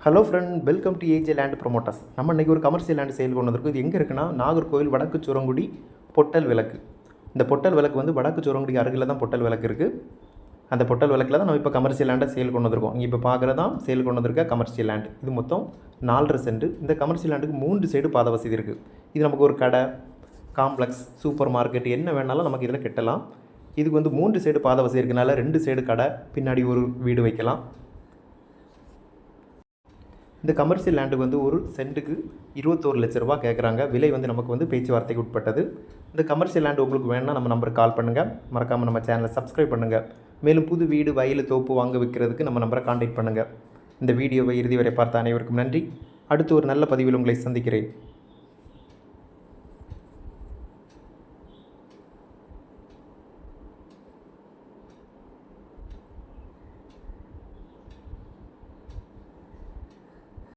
Hello friend, welcome to AJ land promoters. நம்ம இன்றைக்கி ஒரு கமர்ஷியல் லேண்ட் சேல் கொண்டு வந்திருக்கோம். இது எங்கே இருக்குன்னா, நாகர்கோவில் வடக்கு சுரங்குடி பொட்டல் விளக்கு. இந்த பொட்டல் விளக்கு வந்து வடக்கு சுரங்குடி அருகில் தான் பொட்டல் விளக்கு இருக்குது. அந்த பொட்டல் விளக்கில் தான் நம்ம இப்போ கமர்ஷியல் லேண்டை சேல் கொண்டு வந்திருக்கோம். இங்கே இப்போ பார்க்குறது தான் சேல் கொண்டு வந்திருக்க கமர்ஷியல் லேண்ட். இது மொத்தம் 4.5 சென்ட். இந்த கமர்ஷியல் லேண்டுக்கு 3 சைடு பாதை வசதி இருக்குது. இது நமக்கு ஒரு கடை, காம்ப்ளெக்ஸ், சூப்பர் மார்க்கெட் என்ன வேணாலும் நமக்கு இதில் கட்டலாம். இதுக்கு வந்து 3 சைடு பாதை வசதி இருக்கனால 2 சைடு கடை, பின்னாடி ஒரு வீடு வைக்கலாம். இந்த கமர்ஷியல் லேண்டுக்கு வந்து ஒரு சென்ட்டுக்கு 21 லட்ச ரூபா கேட்குறாங்க. விலை வந்து நமக்கு வந்து பேச்சுவார்த்தைக்கு உட்பட்டது. இந்த கமர்ஷியல் லேண்டு உங்களுக்கு வேணும்னா நம்ம நம்பருக்கு கால் பண்ணுங்கள். மறக்காமல் நம்ம சேனலை சப்ஸ்கிரைப் பண்ணுங்கள். மேலும் புது வீடு, வயல், தோப்பு வாங்க விற்கிறதுக்கு நம்ம நம்பரை கான்டாக்ட் பண்ணுங்கள். இந்த வீடியோவை இறுதி வரை பார்த்த அனைவருக்கும் நன்றி. அடுத்து ஒரு நல்ல பதிவில் உங்களை சந்திக்கிறேன்.